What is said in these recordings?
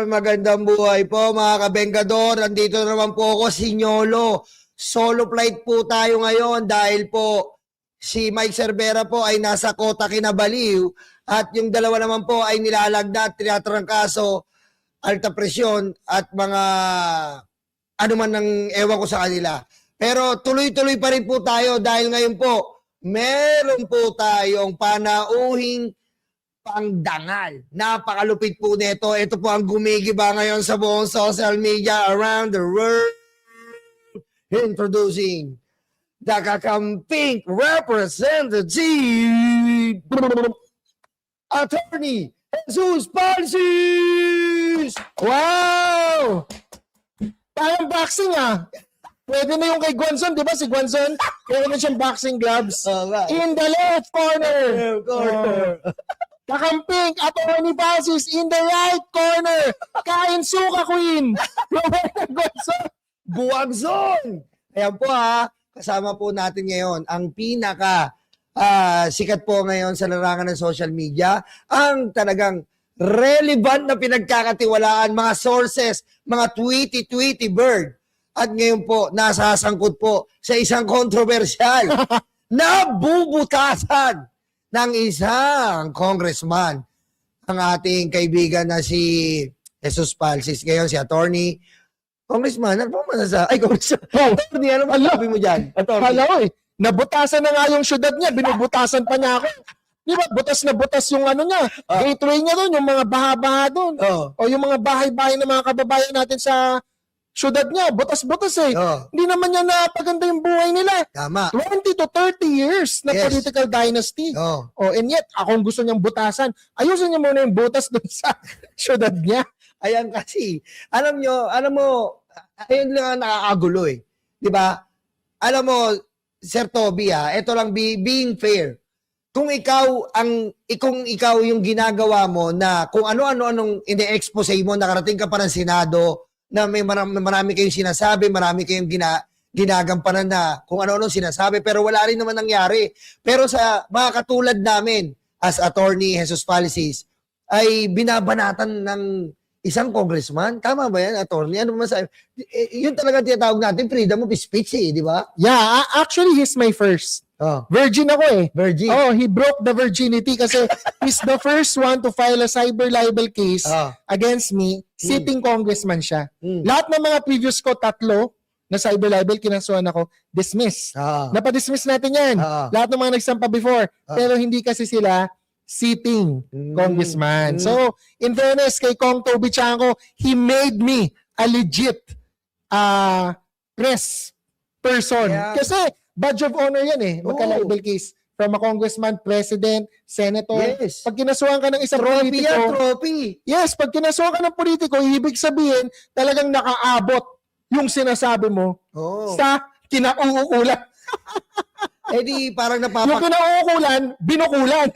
Magandang buhay po mga kabengador. Nandito naman po ako, si Nyolo. Solo flight po tayo ngayon dahil po si Mike Cervera po ay nasa Kota Kinabaliw at yung dalawa naman po ay nilalagda at tinatrangkaso, alta presyon at mga ano man ang ewan ko sa kanila. Pero tuloy-tuloy pa rin po tayo dahil ngayon po meron po tayong panauhing pangdangal. Napakalupit po nito. Ito po ang gumigiba ngayon sa buong social media around the world. Introducing the kakamping representative, Attorney Jesus Palsis! Wow! Parang boxing Pwede na yung kay Guanzon, di ba? Si Guanzon, meron na siyang boxing gloves. In the left corner. Kakamping, Attorney Palsis in the right corner. Kain suka queen. Roberta Guanzon. Buwagzon! Ayan po kasama po natin ngayon ang pinaka sikat po ngayon sa larangan ng social media, ang talagang relevant na pinagkakatiwalaan, mga sources, mga tweety bird. At ngayon po, nasasangkot po sa isang kontrobersyal na bubutasan ng isang congressman. Ang ating kaibigan na si Jesus Palsis, ngayon si Attorney. Congressman, ano po masasabi? Ay, Congressman. Attorney, ano ba sabi mo dyan? Hala ko nabutasan na nga yung syudad niya, binubutasan pa niya ako. Di ba, butas na butas yung ano niya, gateway niya doon, yung mga baha-baha doon. O yung mga bahay-bahay ng mga kababayan natin sa syudad niya, butas-butas Hindi naman niya napaganda yung buhay nila. Tama. 20 to 30 years na political dynasty. And yet, akong gusto niyang butasan, ayusin niya muna yung butas doon sa syudad niya. Ayan kasi, alam mo, ayun lang ang nakakagulo Di ba? Alam mo, Sir Toby ito lang being fair. Kung ikaw yung ginagawa mo na kung ano-anong ini-expose mo, nakarating ka pa ng Senado, na may marami kayong sinasabi, marami kayong ginagampanan na kung ano-ano sinasabi, pero wala rin naman nangyari. Pero sa mga katulad namin, as Attorney Jesus Palsis, ay binabanatan ng isang congressman. Tama ba yan, Attorney? Ano masabi? Yun talaga tinatawag natin, freedom of speech di ba? Yeah, actually, he's my first. Virgin ako Virgin. He broke the virginity kasi he's the first one to file a cyber libel case against me, sitting congressman siya. Lahat ng mga previous ko, 3 na cyber libel, kinasuhan ako, dismiss. Napadismiss natin yan. Lahat ng mga nagsampa before. Pero hindi kasi sila sitting congressman. So, in fairness kay Kong Toby Chanco, he made me a legit press person. Kasi badge of honor yan magka-libel case from a congressman, president, senator. Yes. Pag kinasuhan ka ng isang politiko, trophy. Yes, pag kinasuhan ka ng politiko, ibig sabihin talagang nakaabot yung sinasabi mo sa kinauukulan. Di parang Yung kinauukulan, binukulan.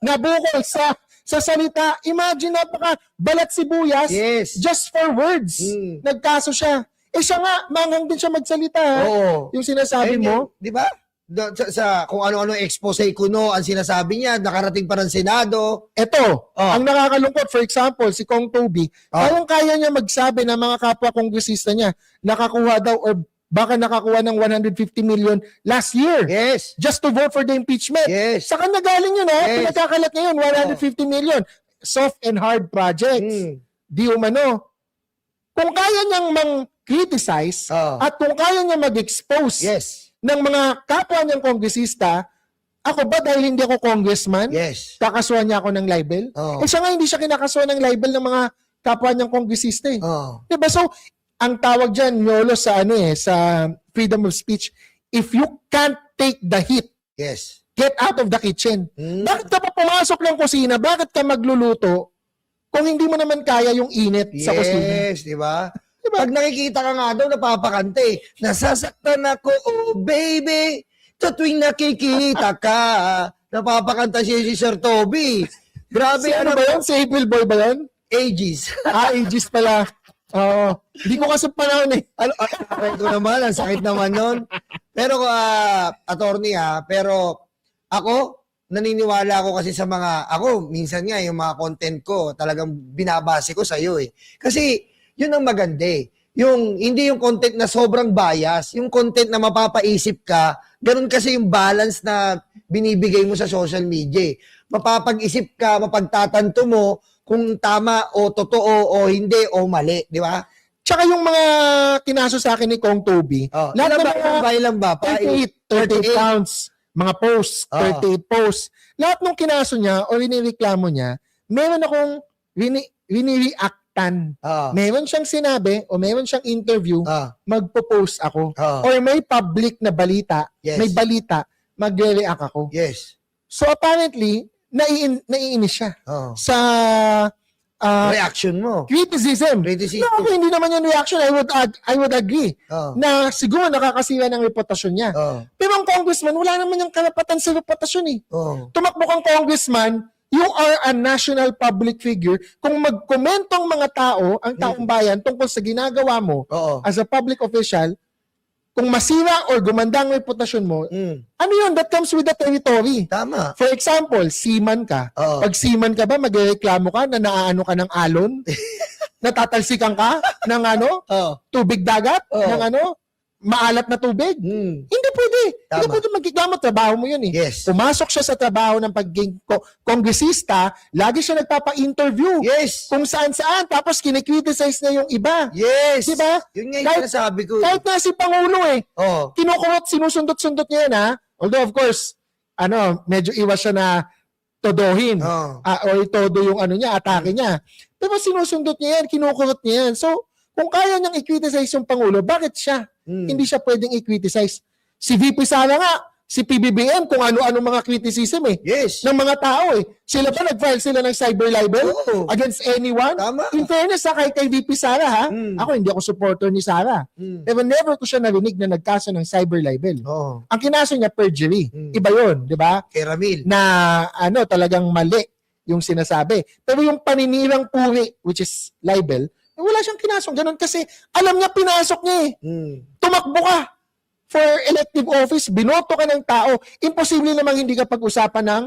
Nabukol sa salita. Imagine, napaka balat sibuyas just for words. Nagkaso siya. Siya nga, manghang din siya magsalita. Yung sinasabi mo. Di ba? Sa kung ano-ano expose kuno ang sinasabi niya, nakarating pa ng Senado. Ito, ang nakakalungkot, for example, si Kong Toby, kaya niya magsabi ng mga kapwa kongresista niya, nakakuha daw or baka nakakuha ng 150 million last year. Yes. Just to vote for the impeachment. Yes. Sa kanya galing yun, pinagkakalat niya yun, 150 million. Soft and hard projects. Di umano. Kung kaya niyang mang-criticize at kung kaya niya mag-expose ng mga kapwa niyang kongresista, ako ba dahil hindi ako congressman, kakasuhan niya ako ng libel? Siya nga hindi siya kinakasuhan ng libel ng mga kapwa niyang kongresista Diba? So, ang tawag dyan, Nyolo, sa sa freedom of speech, if you can't take the heat, get out of the kitchen. Bakit ka pa pumasok ng kusina? Bakit ka magluluto kung hindi mo naman kaya yung init sa kusina? Di ba? Pag nakikita ka nga daw, napapakante. Nasasaktan ako, baby. Tuwing nakikita ka, napapakanta si Sir Toby. Grabe. Ano ba yun? Si April Boy ba yun? Aegis. Aegis pala. Hindi ko kasi panahon Ko naman, ang sakit naman nun. Pero, attorney pero ako, naniniwala ako kasi sa ako, minsan nga, yung mga content ko, talagang binabase ko sa'yo eh. Kasi, yun ang maganda eh. Hindi yung content na sobrang bias, yung content na mapapaisip ka, ganun kasi yung balance na binibigay mo sa social media eh. Mapapag-isip ka, mapagtatanto mo kung tama o totoo o hindi o mali, di ba? Tsaka yung mga kinaso sa akin ni Kong Toby, lahat ng mga ilan ba? 38 counts, mga posts, 38 posts. Lahat ng kinaso niya o rinireklamo niya, meron akong rinireactan. Meron siyang sinabi o meron siyang interview, magpo-post ako. Or may public na balita, may balita, magre-react ako. Yes. So apparently, naiinis siya sa reaction mo. Criticism. No, hindi naman yung reaction. I would agree na siguro nakakasira ng reputasyon niya. Pero ang congressman, wala naman yung karapatan sa reputasyon eh. Tumakbo kang congressman, you are a national public figure. Kung magkomento ang mga tao, ang taong bayan, tungkol sa ginagawa mo as a public official, kung masira or gumanda ang reputasyon mo, ano yun? That comes with the territory. Tama. For example, seaman ka. Pag seaman ka ba, magreklamo ka na naaano ka ng alon? Natatalsikan ka ng tubig dagat? Ng maalat na tubig? Hindi pwede. Tama. Hindi pwede magkiklamo. Trabaho mo yun eh. Yes. Pumasok siya sa trabaho ng pagiging kongresista, lagi siya nagpapa-interview. Yes. Kung saan-saan. Tapos kinikriticize niya yung iba. Yes. Diba? Yun nga yung sinasabi ko. Kahit na si Pangulo eh. Kinukurot, sinusundot-sundot niya yan ha. Although of course, medyo iwas siya na todohin. O todo yung atake niya. Pero sinusundot niya yan, kinukurot niya yan. So, kung kaya niyang i-criticize yung Pangulo, bakit siya? Hindi siya pwedeng i-criticize. Si VP Sara nga, si PBBM, kung ano-ano mga criticism eh. Yes. Ng mga tao eh. Sila ba nag-file sila ng cyber libel against anyone? Tama. In fairness kay VP Sara ha, ako hindi ako supporter ni Sara. Pero never ko siya narinig na nagkaso ng cyber libel. Ang kinaso niya perjury. Iba yun, di ba? Kay Ramil. Na talagang mali yung sinasabi. Pero yung paninirang puri, which is libel, wala siyang kinasong ganun kasi alam niya pinasok niya eh. Tumakbo ka for elective office, binoto ka ng tao, imposible namang hindi ka pag-usapan ng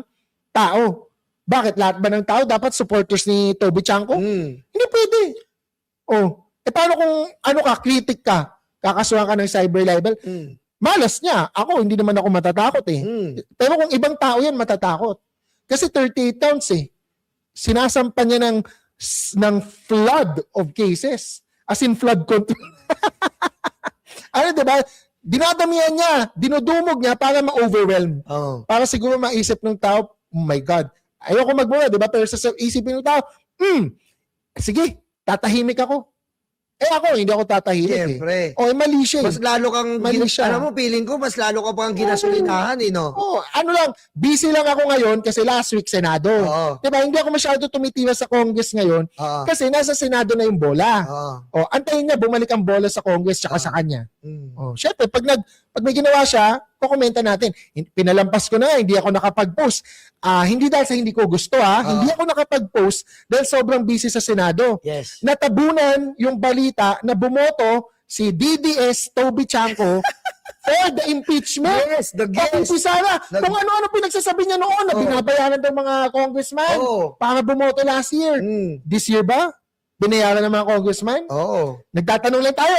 tao. Bakit? Lahat ba ng tao dapat supporters ni Toby Chanko? Hindi pwede. Paano kung critic ka, kakasuhan ka ng cyber libel? Malas niya. Ako, hindi naman ako matatakot eh. Pero kung ibang tao yan, matatakot. Kasi 38 counts eh. Sinasampan niya ng flood of cases. As in flood control. Diba? Dinadamihan niya, dinudumog niya para ma-overwhelm. Para siguro maisip ng tao, oh my God, ayoko magmura, diba? Pero sa isipin ng tao, sige, tatahimik ako. Ako, hindi ako tatahimik Siyempre. eh. Mali siya eh. Mas lalo kang, alam mo, feeling ko, mas lalo ka pang ginasolinahan eh, no? Busy lang ako ngayon kasi last week Senado. Diba, hindi ako masyado tumitiwas sa Congress ngayon kasi nasa Senado na yung bola. Antayin niya, bumalik ang bola sa Congress tsaka sa kanya. Syempre, pag may ginawa siya, kukomenta natin. Pinalampas ko na, hindi ako nakapag-post. Hindi dahil sa hindi ko gusto hindi ako nakapag-post dahil sobrang busy sa Senado. Yes. Natabunan yung balita na bumoto si DDS Toby Chanko for the impeachment. Yes, the Pati si Sara, kung ano-ano pinagsasabi niya noon na binabayaran ng mga congressman para bumoto last year. This year ba? Binayaran ng mga congressman? Nagtatanong lang tayo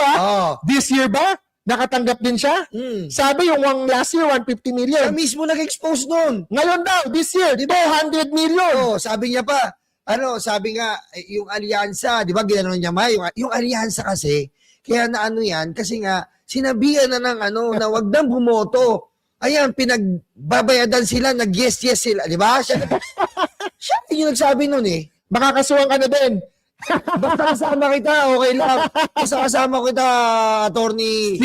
This year ba? Nakatanggap din siya? Sabi yung last year, 150 million. Siya mismo nag-expose nun. Ngayon daw, this year, 200 million. Sabi niya pa, sabi nga, yung alyansa, di ba, ginanon niya yung alyansa kasi, kaya yan, kasi nga, sinabihan na na wag nang bumoto. Ayan, pinagbabayadan sila, nag-yes sila, di ba? Siya yung nagsabi nun eh. Makakasuhan ka na din. Basta kasama kita, okay lang. Basta kasama kita, Attorney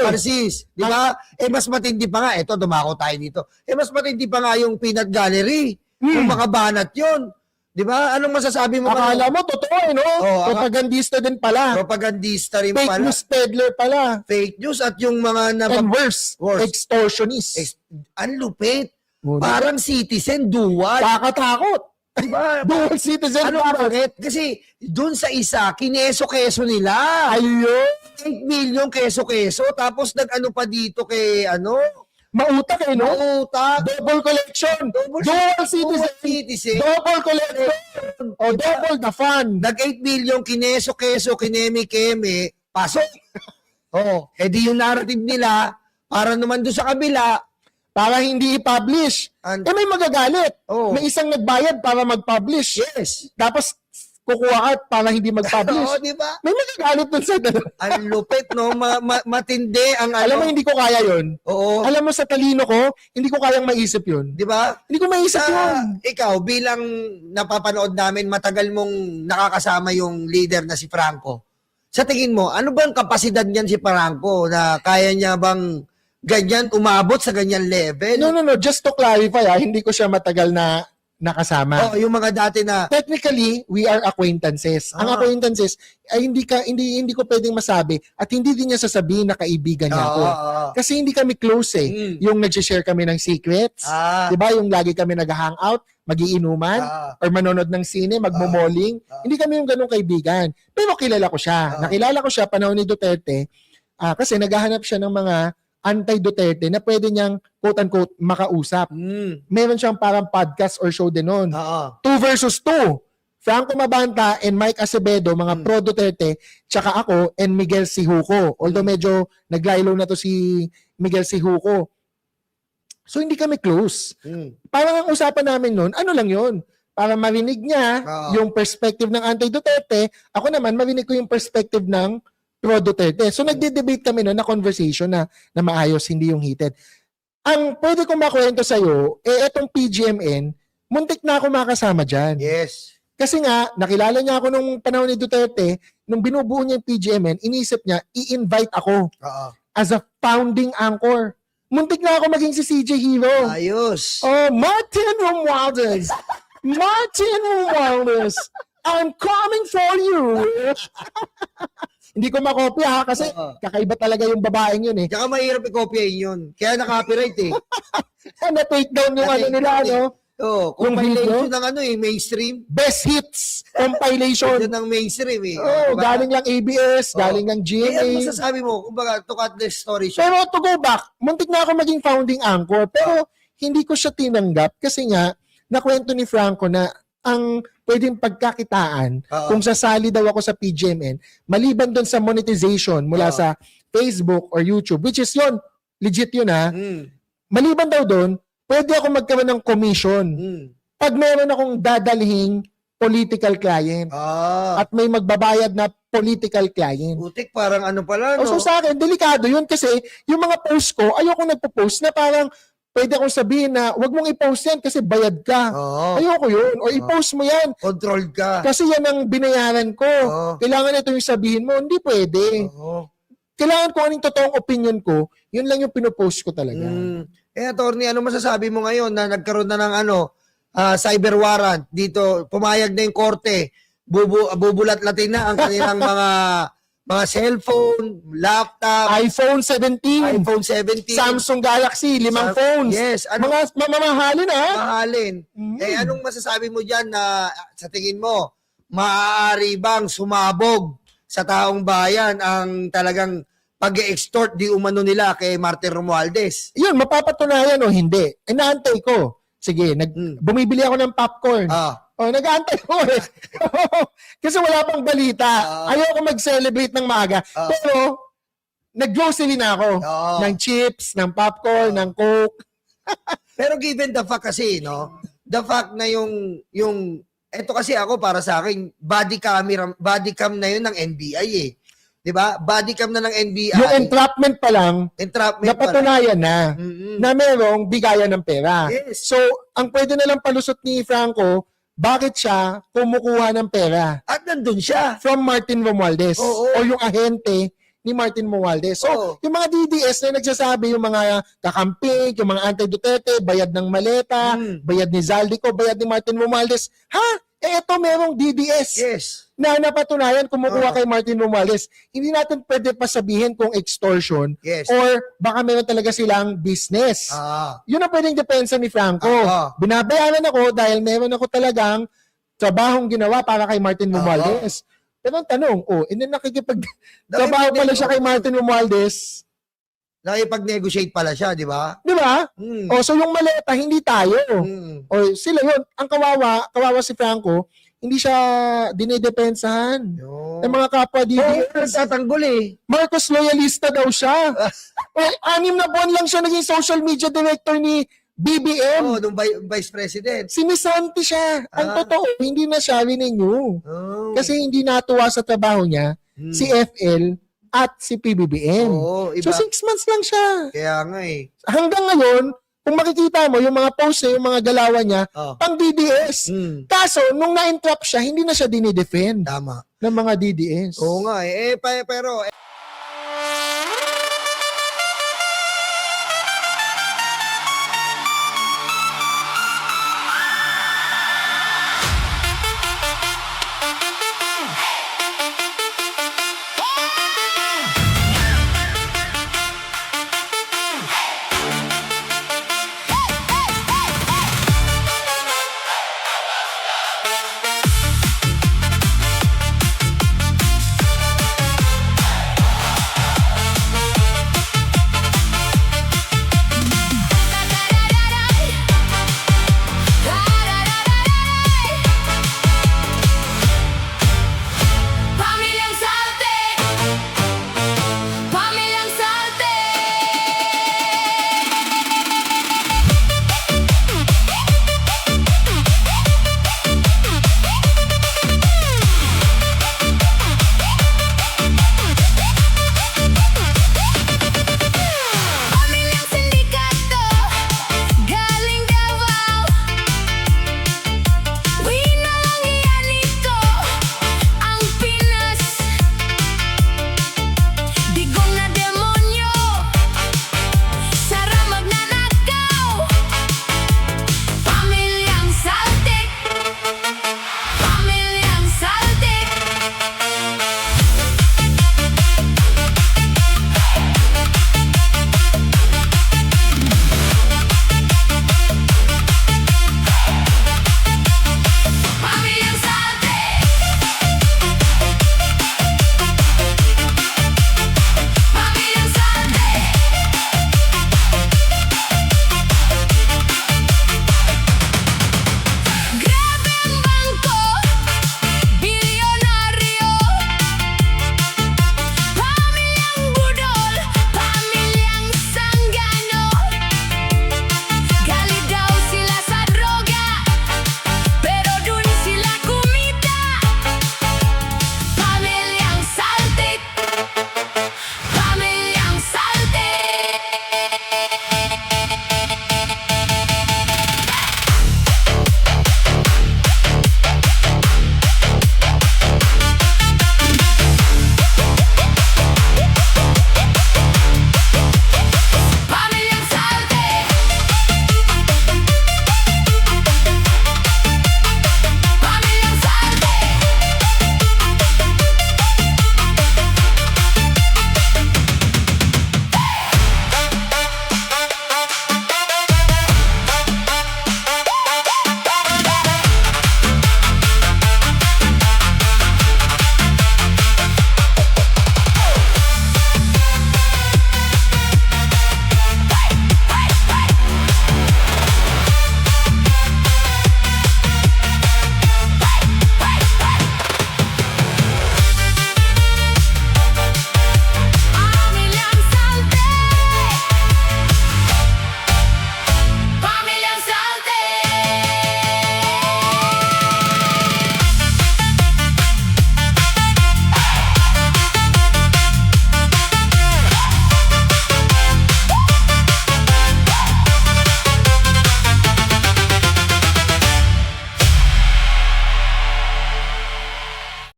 Narcis. Di ba? Mas matindi pa nga. Ito, dumako tayo dito. Mas matindi pa nga yung peanut gallery. Kung makabanat yun. Di ba? Anong masasabi mo? Akala mo, totoo no? Propagandista din pala. Propagandista rin Fake pala. Fake news peddler pala. Fake news at yung mga... And worse. Extortionist. Ang lupit. Parang citizen, dual. Kakatakot. Diba? Dual citizen. Bakit? Kasi doon sa isa, kineso-keso nila. Ayun. 8 million keso-keso. Tapos nag-ano pa dito kay Mautak eh, no? Mautak. Double collection. Dual citizen. Double collection. O double the fun. Nag 8 million, kineso-keso, kinemi-keme, pasok. Di yung narrative nila, para naman doon sa kabila, para hindi i-publish. May magagalit. May isang nagbayad para mag-publish. Yes. Tapos, kukuha ka para hindi mag-publish. Diba? May magagalit dun sa dalawa. Ang lupit, no? Matindi ang Alam mo, hindi ko kaya yun. Oo. Alam mo, sa talino ko, hindi ko kayang maisip yun. Di ba? Hindi ko maisip yun. Ikaw, bilang napapanood namin, matagal mong nakakasama yung leader na si Franco. Sa tingin mo, ano bang kapasidad niyan si Franco na kaya niya bang ganyan, umabot sa ganyan level? No. Just to clarify, hindi ko siya matagal na nakasama. Yung mga dati na... Technically, we are acquaintances. Ang acquaintances, ay hindi ko pwedeng masabi at hindi din niya sasabihin na kaibigan niya ako. Kasi hindi kami close eh. Yung nag-share kami ng secrets. Diba? Yung lagi kami nag-hangout, magiinuman, or manonood ng sine, magmomoling. Hindi kami yung ganong kaibigan. Pero kilala ko siya. Nakilala ko siya panahon ni Duterte kasi naghahanap siya ng mga anti-Duterte na pwede niyang quote-unquote makausap. Meron siyang parang podcast or show din nun. 2 versus 2. Franco Mabanta and Mike Acevedo, mga pro-Duterte, tsaka ako and Miguel Sihuco. Although medyo naglaylo na to si Miguel Sihuco. So hindi kami close. Parang ang usapan namin nun, ano lang yun? Para marinig niya yung perspective ng anti-Duterte, ako naman marinig ko yung perspective ng pro-Duterte. So nagde-debate kami na conversation na maayos, hindi yung heated. Ang pwede kong makwento sa'yo, etong PGMN, muntik na ako makasama dyan. Yes. Kasi nga, nakilala niya ako nung panahon ni Duterte, nung binubuo niya yung PGMN, inisip niya, i-invite ako as a founding anchor. Muntik na ako maging si CJ Hero. Ayos. Martin Romualdez. Martin Romualdez. I'm coming for you. Hindi ko makopya ha, kasi kakaiba talaga yung babaeng yun eh. Tsaka mahirap i-copyain yun. Kaya naka-copyright eh. Na-take down yung ano nila, no? Compilation ng mainstream. Best hits compilation. Yun ang mainstream eh. Galing lang ABS, galing lang GMA. Kaya masasabi mo, kumbaga, to cut the story short. Pero to go back, muntik na ako maging founding anchor, pero hindi ko siya tinanggap kasi nga, nakwento ni Franco na ang pwedeng pagkakitaan kung sasali daw ako sa PGMN, maliban doon sa monetization mula sa Facebook or YouTube, which is yun, legit yun ha. Maliban daw doon, pwede ako magkaroon ng commission pag meron akong dadalhing political client at may magbabayad na political client. Butik, parang ano pala, no? So sa akin, delikado yun kasi yung mga post ko, ayoko nagpo-post na parang pwede akong sabihin na wag mong i-post yan kasi bayad ka. Ayoko yun. O i-post mo yan. Controlled ka. Kasi yan ang binayaran ko. Kailangan ito yung sabihin mo. Hindi pwede. Kailangan ko anong totoong opinion ko, yun lang yung pinopost ko talaga. Attorney, ano masasabi mo ngayon na nagkaroon na ng cyber warrant dito, pumayag na yung korte, bubulat-latin na ang kanilang mga cellphone, laptop, iPhone 17, Samsung Galaxy, 5 phones. Yes. Mga mamahalin Mahalin. Anong masasabi mo dyan na sa tingin mo, maaari bang sumabog sa taong bayan ang talagang pag-extort di umano nila kay Martin Romualdez? Yun, mapapatunayan o hindi. Inaantay ko. Sige, bumibili ako ng popcorn. Nag-aantay ko eh. Kasi wala pang balita. Ayoko mag-celebrate ng maaga. Pero, nag-grocery na ako. Ng chips, ng popcorn, ng Coke. Pero given the fact kasi, no? The fact na eto kasi ako para sa akin, body cam na yun ng NBI eh. 'Di ba? Body cam na ng NBI. Yung entrapment pa lang, napatunayan na na merong bigayan ng pera. Yes. So, ang pwede na lang palusot ni Franco, bakit siya kumukuha ng pera? At nandun siya. From Martin Romualdez. O yung ahente ni Martin Romualdez. So, yung mga DDS na nagsasabi, yung mga kakamping, yung mga anti-Duterte, bayad ng maleta, bayad ni Zaldico, bayad ni Martin Romualdez. Eto merong DDS. Yes. Na napatunayan kumukuha kay Martin Romualdez. Hindi natin pwede pa sabihin kung extortion or baka meron talaga silang business. Yun ang pwedeng depensa ni Franco. Binabayaran ako dahil meron ako talagang trabahong ginawa para kay Martin Romualdez. Pero ang tanong, nakikipag-trabaho pala siya kay Martin Romualdez, nakipag-negotiate pala siya, di ba? Di ba? Mm. O, so yung maleta, hindi tayo. Mm. O, sila yun. Ang kawawa si Franco, hindi siya dinidepensahan ng mga kapwa DDS. Tatanggol eh. Marcos loyalista daw siya. 6 na buwan lang siya naging social media director ni BBM. Oh, nung vice president. Sinisanti siya. Ang totoo, hindi na siya renew. Kasi hindi natuwa sa trabaho niya si FL at si PBBM. Iba. So 6 months lang siya. Kaya nga eh. Hanggang ngayon, kung makikita mo yung mga posts niya, yung mga galawan niya, pang DDS. Kaso, nung na-entrap siya, hindi na siya dinidefend Tama. ng mga DDS. Oo nga eh. Pero